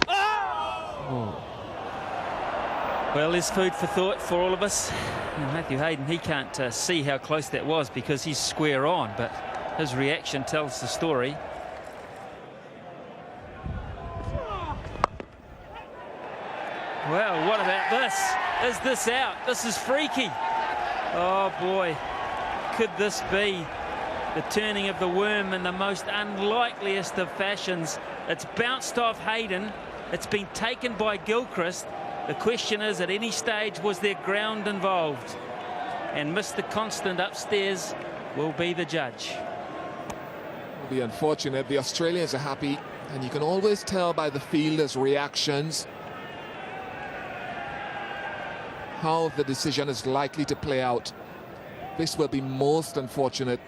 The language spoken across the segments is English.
Oh. Well, there's food for thought for all of us. Matthew Hayden, he can't see how close that was because he's square on, but his reaction tells the story. Well, what about this? Is this out? This is freaky. Oh boy, could this be the turning of the worm in the most unlikeliest of fashions? It's bounced off Hayden. It's been taken by Gilchrist. The question is, at any stage, was there ground involved? And Mr. Constant upstairs will be the judge. It'll be unfortunate. The Australians are happy, and you can always tell by the fielders' reactions how the decision is likely to play out. This will be most unfortunate.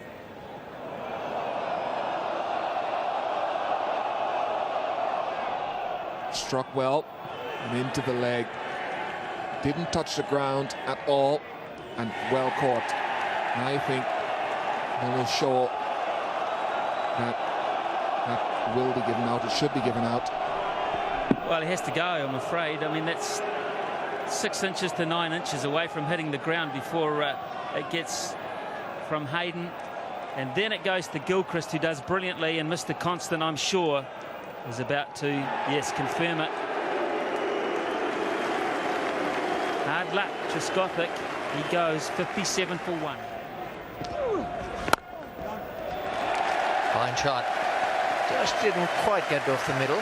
Struck well and into the leg. Didn't touch the ground at all, and well caught. I think they will show that that will be given out. It should be given out. Well, he has to go, I'm afraid. I mean, that's 6 inches to 9 inches away from hitting the ground before it gets from Hayden, and then it goes to Gilchrist, who does brilliantly, and Mr. Constant, I'm sure, is about to, yes, confirm it. Hard luck, Trescothic. He goes 57 for 1. Fine shot. Just didn't quite get off the middle.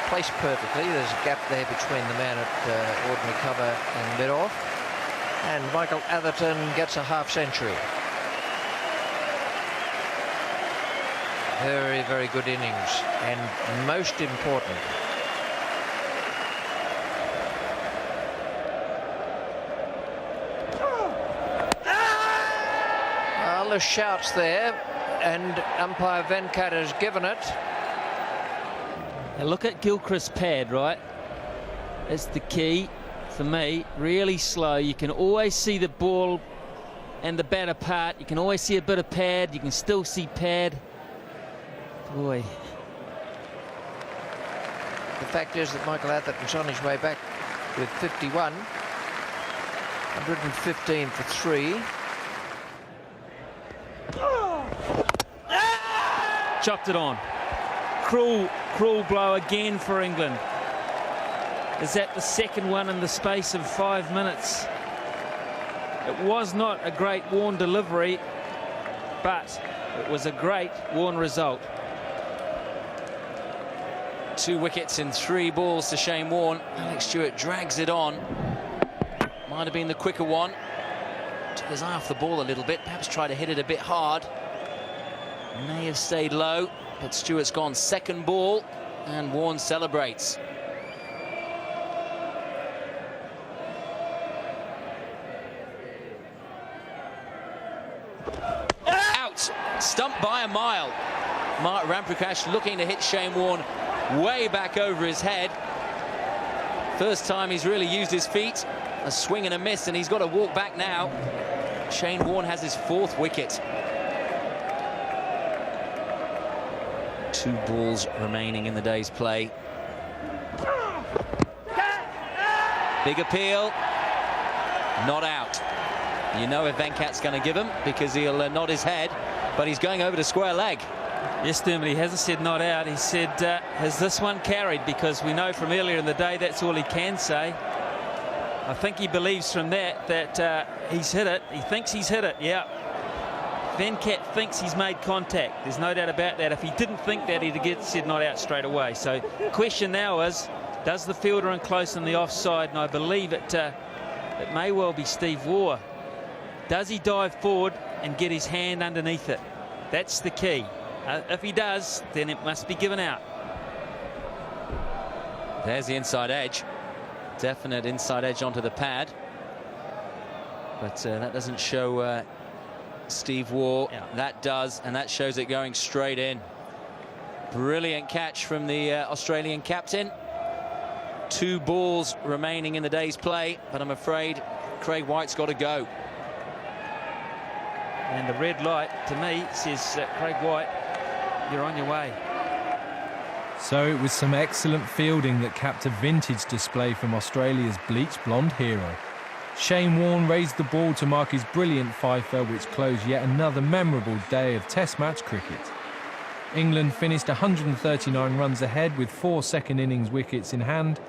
Placed perfectly. There's a gap there between the man at ordinary cover and mid-off, and Michael Atherton gets a half-century. Very, very good innings, and most important. Well, the shouts there, and umpire Venkat has given it. Now look at Gilchrist's pad, right? It's the key for me. Really slow. You can always see the ball and the bat apart. You can always see a bit of pad. You can still see pad. Boy. The fact is that Michael Atherton's on his way back with 51. 115 for 3. Chopped it on. Cruel blow again for England. Is that the second one in the space of 5 minutes? It was not a great Warne delivery, but it was a great Warne result. 2 wickets in 3 balls to Shane Warne. Alex Stewart drags it on. Might have been the quicker one. Took his eye off the ball a little bit, perhaps tried to hit it a bit hard. May have stayed low, but Stewart's gone second ball, and Warne celebrates. Out! Stumped by a mile. Mark Ramprakash looking to hit Shane Warne way back over his head. First time he's really used his feet. A swing and a miss, and he's got to walk back now. Shane Warne has his 4th wicket. 2 balls remaining in the day's play. Big appeal. Not out. You know if Venkat's going to give him, because he'll nod his head, but he's going over to square leg. Yes, Dermot, he hasn't said not out. He said, has this one carried? Because we know from earlier in the day that's all he can say. I think he believes from that he's hit it. He thinks he's hit it, yeah. Venkat thinks he's made contact. There's no doubt about that. If he didn't think that, he'd get said not out straight away. So the question now is, does the fielder in close on the offside? And I believe it may well be Steve Waugh. Does he dive forward and get his hand underneath it? That's the key. If he does, then it must be given out. There's the inside edge. Definite inside edge onto the pad. But that doesn't show Steve Waugh. Yeah. That does, and that shows it going straight in. Brilliant catch from the Australian captain. 2 balls remaining in the day's play, but I'm afraid Craig White's got to go. And the red light, to me, says Craig White, you're on your way. So it was some excellent fielding that capped a vintage display from Australia's bleached blonde hero. Shane Warne raised the ball to mark his brilliant fifer, which closed yet another memorable day of Test match cricket. England finished 139 runs ahead with 4 second innings wickets in hand.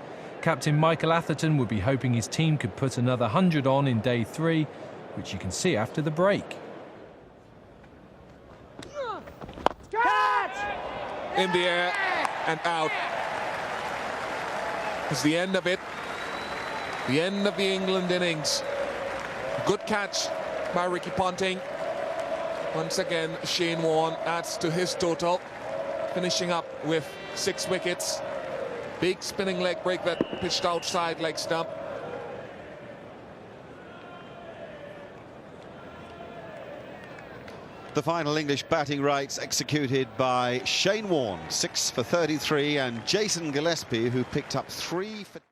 Captain Michael Atherton would be hoping his team could put another 100 on in day 3, which you can see after the break. In the air and out. It's the end of it. The end of the England innings. Good catch by Ricky Ponting. Once again, Shane Warne adds to his total, finishing up with 6 wickets. Big spinning leg break that pitched outside leg stump. The final English batting rights executed by Shane Warne, 6 for 33, and Jason Gillespie, who picked up 3 for...